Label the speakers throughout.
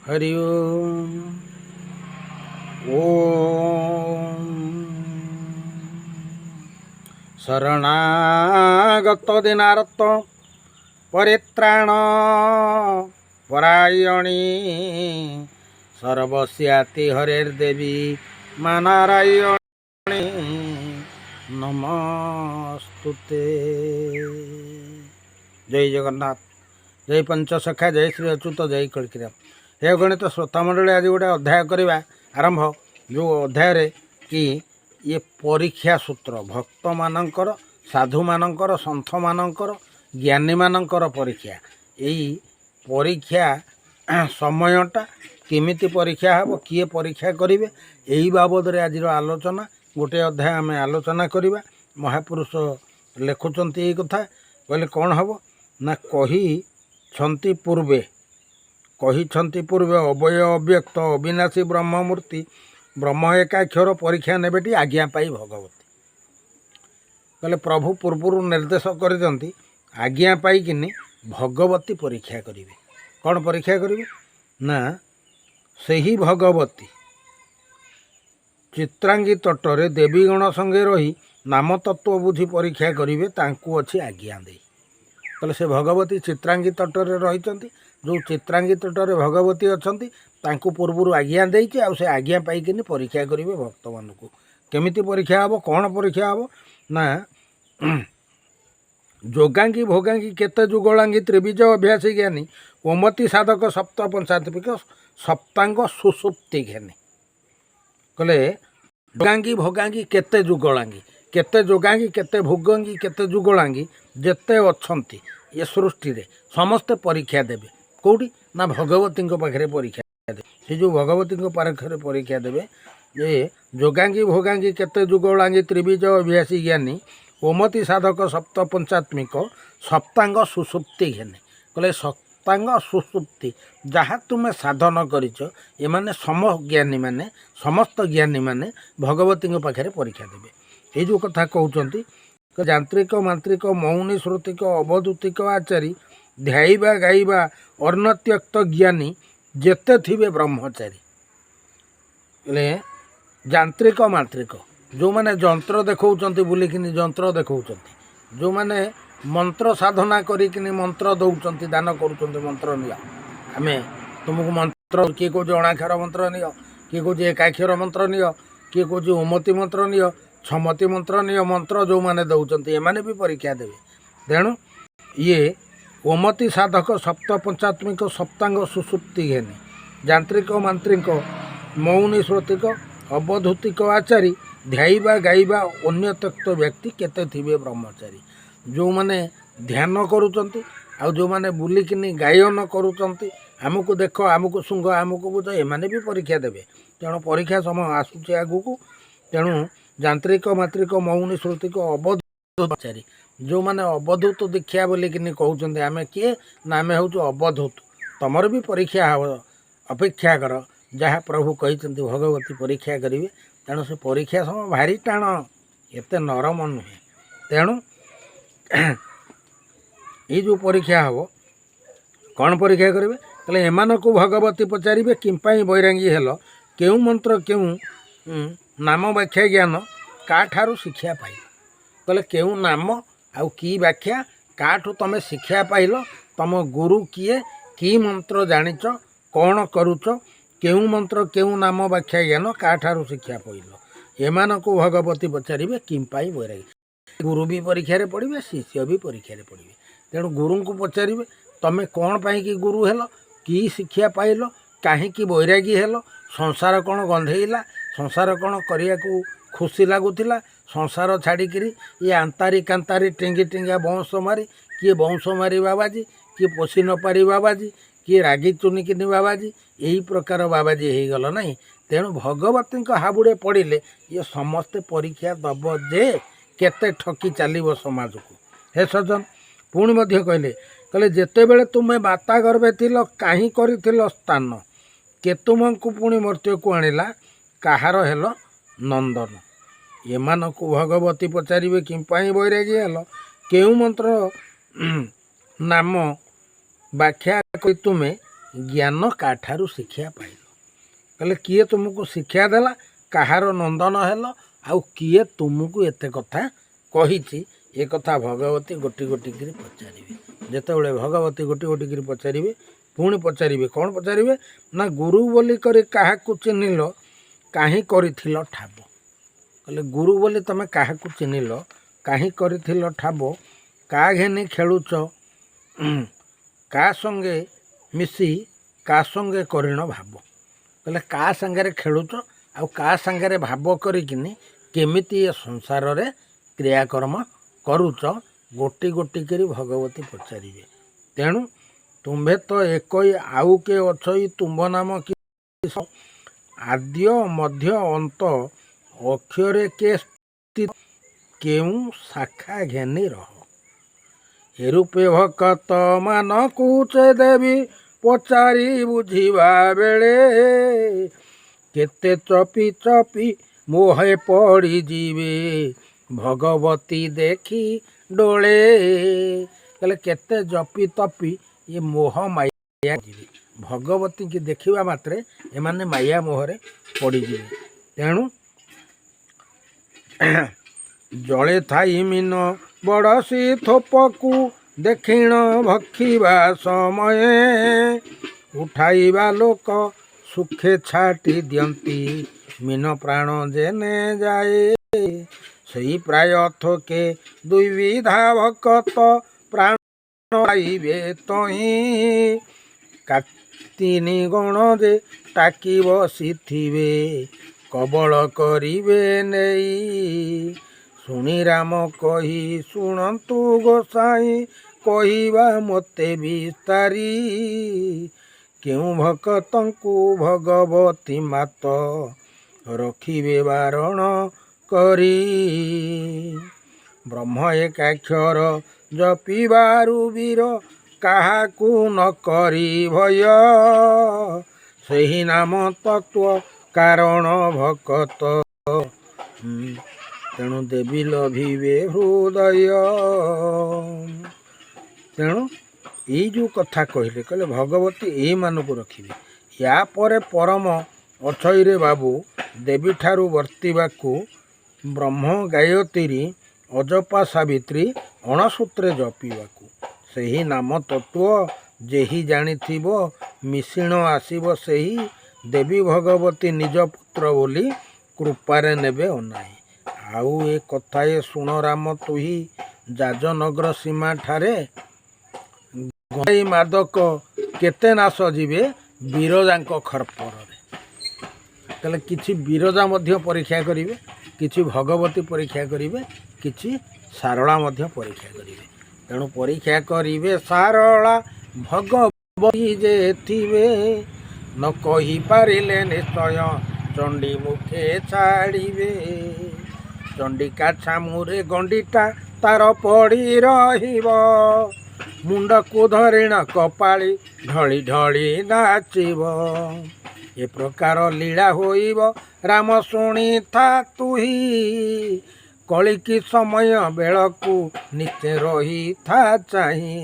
Speaker 1: हरि ओम शरणागत दिनारत परित्राण परायणी सर्वस्याति हरेर्देवी मा नारायणी नमस्तुते। जय जगन्नाथ, जय पंचसखा, जय श्री अच्युत, जय कल्किराम। हे गणित श्रोता मंडली, आज गोटे अध्याय करवा आरंभ। जो अध्याय कि ये परीक्षा सूत्र भक्त मानकर, साधु मानकर, सन्थ मानकर, ज्ञानी मानकर परीक्षा। यही परीक्षा समयटा केमिति परीक्षा हम, किए परीक्षा करेंगे, यही बाबद आज आलोचना गोटे अध्याय आम आलोचना करवा। महापुरुष लिखुंट ये कथा कहले कौन हम ना कही पूर्वे अवय अव्यक्त अविनाशी ब्रह्ममूर्ति ब्रह्म एकाक्षर परीक्षा नेबेटी आज्ञा पाई भगवती। कहले प्रभु पूर्व निर्देश कर आज्ञा पाई भगवती परीक्षा करेंगे। कौन परीक्षा करेंगे ना सही भगवती चित्रांगी तटरे देवीगण संगे रही नाम तत्व बुझी परीक्षा करेंगे, तांकु अच्छी आज्ञा दे। कहले से भगवती चित्रांगी तटरे रही, जो चित्रांगी तटरे भगवती अच्छी तांकु पूर्व आज्ञा देती, आ से आज्ञा पाई परीक्षा करेंगे भक्त मानू। केमिति परीक्षा हम, कौन परीक्षा हम ना जोगांगी भोगांगी केते जुगलांगी त्रिबीज अभ्यासी ज्ञानी ओमती साधक सप्त पंचात्मिक सप्तांग सुसुप्ति ज्ञानी। कहले जोगांगी भोगांगी केते जुगलांगी, केते जोगांगी केते भोगांगी केते जुगलांगी जेते अच्छी ये सृष्टि रे समस्ते परीक्षा देवे। कौटी ना भगवती पाखे परीक्षा देवे। से जो भगवती पाखे परीक्षा देवे ये जोगांगी भोगांगी केते जुगलांगी त्रिबीज अभ्यासी ज्ञानी ओमती साधक सप्त पंचात्मिक सप्तांग सुसुप्ति घेने। कहले सप्तांग सुसुप्ति जहाँ तुम्हें साधन करिच एमाने सम ज्ञानी माने समस्त ज्ञानी माने भगवती पाखे परीक्षा देवे। ये जो कथा कहते जांत्रिक मांत्रिक मौनी श्रुतिक अवधूतिक आचारी ध्याइबा गाइबा अर्णत्यक्त ज्ञानी जेते थिबे ब्रह्मचारी। जांत्रिक मांत्रिक जो माने जंत्र देखौचंती बुलिकिनी जंत्र देखौचंती, जो माने मंत्र साधना करिकिनी मंत्र दौचंती दान करूचंती मंत्र निया आमे तुमको मंत्र किए कौच अणाक्षर मंत्र नियो, किए कौच एकाक्षर मंत्र नियो, किए कौच उमति मंत्र नियो, छमति मंत्र नियो। मंत्र जो माने दौचंती एमाने भी परीक्षा देवे। तेणु ये ओमति साधक सप्त पंचात्मिक सप्तांग सुसुप्ति घेने जांत्रिक मांत्रिक मौनी श्रुतिक अवधूतिक आचारी ध्याइबा गाइबा अन्य तत्व व्यक्ति केते थिबे ब्रह्मचारी। जो माने ध्यान करूचंती आ जो माने बुलिकिनी गायन करूचंती आमको देख आमको सुंग आमको बुझ एमाने भी परीक्षा देवे। तेणु परीक्षा समय आसूचे आगुक। तेणु जांत्रिक मात्रिक मौनी श्रुतिक अवधूतचारी जो माने अवधूत दीक्षा बोलिकिनी कहउचंती आमे किए ना आमे होचु अवधूत। तमर भी परीक्षा अपेक्षा कर जहाँ प्रभु कहते भगवती परीक्षा करेंगे। तेणु से परीक्षा समय भारी टाण एत नरम नुहे। तेणु ये जो परीक्षा हम कौन परीक्षा करेंगे कहले एमान को भगवती पचारे किंपाई बैरांगी हेल क्यों मंत्र क्यों नाम व्याख्या ज्ञान का ठारू शिक्षा पाइल। कहले क्यों नाम आउ की व्याख्या काठू तुम शिक्षा पाइल, तुम गुरु किए कि मंत्र जानिच कौन करुच केउं मंत्र केउं नाम व्याख्या ज्ञान का ठारू शिक्षा पाइल। एमान को भगवती पचारे किंपाई बैरागी। गुरु भी परीक्षा पढ़े, शिष्य भी परीक्षा पढ़े। तेणु गुरु को पचारे तमें कौन पाई कि गुरु हेल, कि शिक्षा पाइल, कहीं बैरागी हेल, संसार कौन गंधेला, संसार कौन करिया को खुशी लगुला, संसार छाड़िकी ये आंतारी कांतारी टेंगी टेंगा बंश मारी, किए बंश मारी बाबाजी, किए पोषी न पारी बाबाजी, किए रागी चुनिकिनी बाबाजी, यही प्रकार बाबाजी हो गल ना। तेणु भगवती हाबुड़े पड़े ये समस्ते परीक्षा दब जे केते ठकी चलो समाज को। हे सज्जन पुणी कहले कहले जेते बेले तुम्हें माता गर्भे थिल कहीं कर स्थान के तुमको पुणी मृत्यु को आणिला कहार हेल नंदन। एमान को भगवती पचारे किंपाई बैरागी हेल केउं मंत्र नाम व्याख्या कर तुम्हें ଜ୍ଞାନ କାଠାରୁ ଶିକ୍ଷା ପାଇଲ। କହିଲେ କିଏ ତୁମକୁ ଶିକ୍ଷା ଦେଲା, କାହାର ନନ୍ଦନ ହେଲ, ଆଉ କିଏ ତୁମକୁ ଏତେ କଥା କହିଛି, ଏ କଥା ଭଗବତୀ ଗୋଟି ଗୋଟି କରି ପଚାରିବେ। ଯେତେବେଳେ ଭଗବତୀ ଗୋଟି ଗୋଟି କରି ପଚାରିବେ, ପୁଣି ପଚାରିବେ କ'ଣ ପଚାରିବେ ନା ଗୁରୁ ବୋଲି କରି କାହାକୁ ଚିହ୍ନିଲ, କାହିଁ କରିଥିଲ ଠାବ। କହିଲେ ଗୁରୁ ବୋଲି ତମେ କାହାକୁ ଚିହ୍ନିଲ, କାହିଁ କରିଥିଲ ଠାବ, କା ଘେନି ଖେଳୁଛ, କା ସଙ୍ଗେ ମିଶି କା ସଙ୍ଗେ କରିଣ ଭାବ। କହିଲେ କା ସାଙ୍ଗରେ ଖେଳୁଛ ଆଉ କା ସାଙ୍ଗରେ ଭାବ କରିକିନି କେମିତି ଏ ସଂସାରରେ କ୍ରିୟାକର୍ମ କରୁଛ, ଗୋଟି ଗୋଟି କରି ଭଗବତୀ ପଚାରିବେ। ତେଣୁ ତୁମ୍ଭେ ତ ଏକଇ ଆଉ କେ ଅଛଇ, ତୁମ୍ଭ ନାମ କି ଆଦ୍ୟ ମଧ୍ୟ ଅନ୍ତ, ଅକ୍ଷରେ କେ ସ୍ଥିତ, କେଉଁ ଶାଖା ଘେନି ରହ। ଏ ରୂପେ ଭକତ ମାନଙ୍କୁ ଚେ ଦେବି, ପଚାରି ବୁଝିବା ବେଳେ, କେତେ ଚପି ଚପି ମୋହେ ପଡ଼ିଯିବେ, ଭଗବତୀ ଦେଖି ଡୋଳେ। କହିଲେ କେତେ ଜପି ତପି ଏ ମୋହ ମାୟା ଯିବେ, ଭଗବତୀକି ଦେଖିବା ମାତ୍ରେ ଏମାନେ ମାୟା ମୋହରେ ପଡ଼ିଯିବେ। ତେଣୁ ଜଳେ ଥାଇ ମିନ ବଡ଼ସି ଥୋପକୁ, ଦେଖିଣ ଭକ୍ଷିବା ସମୟେ, ଉଠାଇବା ଲୋକ ସୁଖେ ଛାଟି ଦିଅନ୍ତି, ମିନ ପ୍ରାଣ ଯେନେ ଯାଏ। ସେଇ ପ୍ରାୟ ଥୋକେ ଦୁଇବିଧା ଭକତ, ପ୍ରାଣ ପାଇବେ ତହିଁ, କାତିନି ଗଣ ଯେ ଟାକି ବସିଥିବେ, କବଳ କରିବେ ନେଇ। ଶୁଣି ରାମ କହି ଶୁଣନ୍ତୁ ଗୋସାଇଁ, କହିବା ମୋତେ ବିସ୍ତାରି, କେଉଁ ଭକତଙ୍କୁ ଭଗବତୀ ମାତ, ରଖିବେ ବାରଣ କରି। ବ୍ରହ୍ମ ଏକାକ୍ଷର ଜପିବାରୁ ବୀର, କାହାକୁ ନ କରି ଭୟ, ସେହି ନାମ ତତ୍ତ୍ୱ କାରଣ ଭକତ, ତେଣୁ ଦେବୀ ଲଭିବେ ହୃଦୟ। ତେଣୁ ଏଇ ଯେଉଁ କଥା କହିଲେ, କହିଲେ ଭଗବତୀ ଏଇମାନଙ୍କୁ ରଖିବେ। ୟା ପରେ ପରମ ଅଛଇରେ ବାବୁ, ଦେବୀଠାରୁ ବର୍ତ୍ତିବାକୁ, ବ୍ରହ୍ମ ଗାୟତ୍ରୀ ଅଜପା ସାବିତ୍ରୀ ଅଣସୂତ୍ରେ ଜପିବାକୁ। ସେହି ନାମ ତତ୍ତ୍ୱ ଯେହି ଜାଣିଥିବ, ମିଶିଣ ଆସିବ ସେହି, ଦେବୀ ଭଗବତୀ ନିଜ ପୁତ୍ର ବୋଲି କୃପାରେ ନେବେ ଅନାଇ। ଆଉ ଏ କଥା ଏ ଶୁଣ ରାମ ତୁହି, ଯାଜନଗର ସୀମା ଠାରେ, ଗଣ୍ଡେଇ ମାଦକ କେତେ ନାଶ ଯିବେ, ବିରଜାଙ୍କ ଖର୍ପରରେ। ତାହେଲେ କିଛି ବିରଜା ମଧ୍ୟ ପରୀକ୍ଷା କରିବେ, କିଛି ଭଗବତୀ ପରୀକ୍ଷା କରିବେ, କିଛି ସାରଳା ମଧ୍ୟ ପରୀକ୍ଷା କରିବେ। ତେଣୁ ପରୀକ୍ଷା କରିବେ ସାରଳା, ଭଗବତୀ ଯେ ଥିବେ, ନ କହିପାରିଲେ ନିଶ୍ଚୟ ଚଣ୍ଡୀ ମୁଖେ ଛାଡ଼ିବେ। ଚଣ୍ଡିକା ଛାମୁରେ ଗଣ୍ଡିଟା ତାର ପଡ଼ି ରହିବ, ମୁଣ୍ଡକୁ ଧରିଣ କପାଳି ଢଳି ଢଳି ନାଚିବ। ଏ ପ୍ରକାର ଲୀଳା ହୋଇବ ରାମ ଶୁଣିଥା ତୁହି, କଳିକି ସମୟ ବେଳକୁ ନିଶ୍ଚେ ରହିଥା ଚାହିଁ।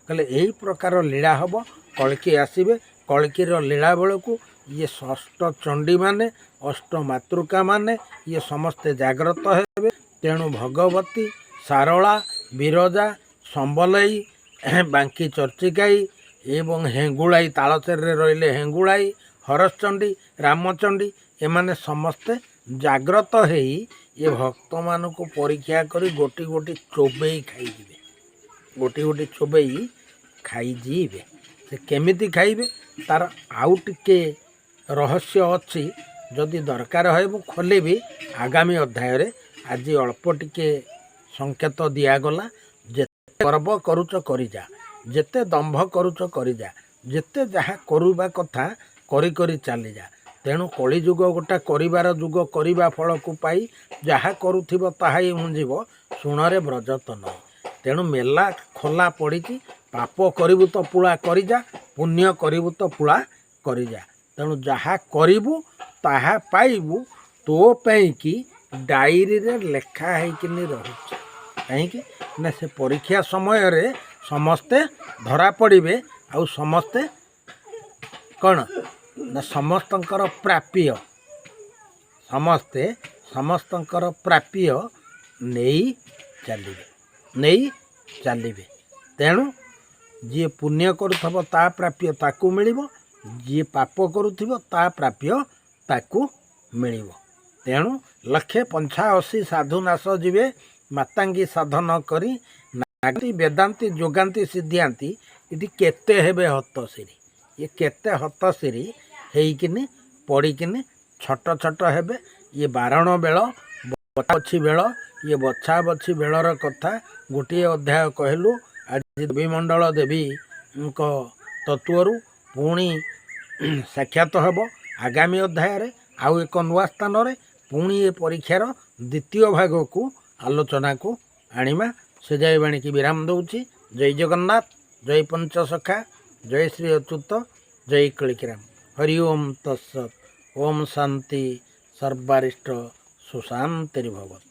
Speaker 1: କହିଲେ ଏଇ ପ୍ରକାର ଲୀଳା ହେବ, କଳିକି ଆସିବେ, କଳିକିର ଲୀଳା ବେଳକୁ ଇଏ ଷଷ୍ଠ ଚଣ୍ଡୀମାନେ, ଅଷ୍ଟ ମାତୃକାମାନେ ଇଏ ସମସ୍ତେ ଜାଗ୍ରତ ହେବେ। ତେଣୁ ଭଗବତୀ, ସାରଳା, ବିରଜା, ସମ୍ବଲେଇ, ବାଙ୍କି ଚର୍ଚ୍ଚିକାଇ ଏବଂ ହେଙ୍ଗୁଳାଇ, ତାଳଚେରରେ ରହିଲେ ହେଙ୍ଗୁଳାଇ, ହରଚଣ୍ଡୀ, ରାମଚଣ୍ଡୀ, ଏମାନେ ସମସ୍ତେ ଜାଗ୍ରତ ହେଇ ଏ ଭକ୍ତମାନଙ୍କୁ ପରୀକ୍ଷା କରି ଗୋଟି ଗୋଟି ଚୋବେଇ ଖାଇଯିବେ, ଗୋଟି ଗୋଟି ଚୋବେଇ ଖାଇଯିବେ। ସେ କେମିତି ଖାଇବେ, ତାର ଆଉ ଟିକେ ରହସ୍ୟ ଅଛି, ଯଦି ଦରକାର ହୁଏ ମୁଁ ଖୋଲିବି ଆଗାମୀ ଅଧ୍ୟାୟରେ। ଆଜି ଅଳ୍ପ ଟିକେ ସଂକେତ ଦିଆଗଲା। ଯେତେ ଗର୍ବ କରୁଛ କରିଯା, ଯେତେ ଦମ୍ଭ କରୁଛ କରିଯା, ଯେତେ ଯାହା କରିବା କଥା କରି କରି ଚାଲିଯା। ତେଣୁ କଳିଯୁଗ ଗୋଟା କରିବାର ଯୁଗ, କରିବା ଫଳକୁ ପାଇ, ଯାହା କରୁଥିବ ତାହା ହିଁ ହୁଞ୍ଜିବ, ଶୁଣରେ ବ୍ରଜତ ନଈ। ତେଣୁ ମେଲା ଖୋଲା ପଡ଼ିଛି, ପାପ କରିବୁ ତ ପୁଳା କରିଯା, ପୁଣ୍ୟ କରିବୁ ତ ପୁଳା କରିଯା। ତେଣୁ ଯାହା କରିବୁ ତାହା ପାଇବୁ, ତୋ ପାଇଁକି ଡାଇରୀରେ ଲେଖା ହେଇକିନି ରହୁଛି। କାହିଁକି ନା ସେ ପରୀକ୍ଷା ସମୟରେ ସମସ୍ତେ ଧରା ପଡ଼ିବେ, ଆଉ ସମସ୍ତେ କ'ଣ ନା ସମସ୍ତଙ୍କର ପ୍ରାପ୍ୟ ସମସ୍ତଙ୍କର ପ୍ରାପ୍ୟ ନେଇ ଚାଲିବେ। ତେଣୁ ଯିଏ ପୁଣ୍ୟ କରୁଥିବ ତା ପ୍ରାପ୍ୟ ତାକୁ ମିଳିବ, ଯିଏ ପାପ କରୁଥିବ ତା ପ୍ରାପ୍ୟ ତାକୁ ମିଳିବ। ତେଣୁ 185 ସାଧୁ ନାଶ ଯିବେ ମାତାଙ୍ଗୀ ସାଧନ କରି ନାଗନ୍ତି ବେଦାନ୍ତି ଯୋଗାନ୍ତି ସିଦ୍ଧିଆନ୍ତି। ଏଠି କେତେ ହେବେ ହତଶିରୀ, ଇଏ କେତେ ହତଶିରୀ ହେଇକିନି ପଡ଼ିକିନି ଛୋଟ ହେବେ। ଇଏ ବାରଣ ବେଳ ବଛାବଛି ବେଳ, ଇଏ ବଛାବଛି ବେଳର କଥା ଗୋଟିଏ ଅଧ୍ୟାୟ କହିଲୁ। ଆଜି ଦେବୀମଣ୍ଡଳ ଦେବୀଙ୍କ ତତ୍ତ୍ୱରୁ ପୁଣି ସାକ୍ଷାତ ହେବ ଆଗାମୀ ଅଧ୍ୟାୟରେ ଆଉ ଏକ ନୂଆ ସ୍ଥାନରେ। ପୁଣି ଏ ପରୀକ୍ଷାର ଦ୍ୱିତୀୟ ଭାଗକୁ ଆଲୋଚନାକୁ ଆଣିବା। ସେ ଯାଇ ବାଣିକି ବିରାମ ଦେଉଛି। ଜୟ ଜଗନ୍ନାଥ, ଜୟ ପଞ୍ଚସଖା, ଜୟ ଶ୍ରୀ ଅଚ୍ୟୁତ, ଜୟ କଳିକିରାମ। ହରି ଓମ୍ ତତ୍ସତ୍। ଓମ୍ ଶାନ୍ତି ସର୍ବାରିଷ୍ଟ ସୁଶାନ୍ତିର୍ଭବତୁ।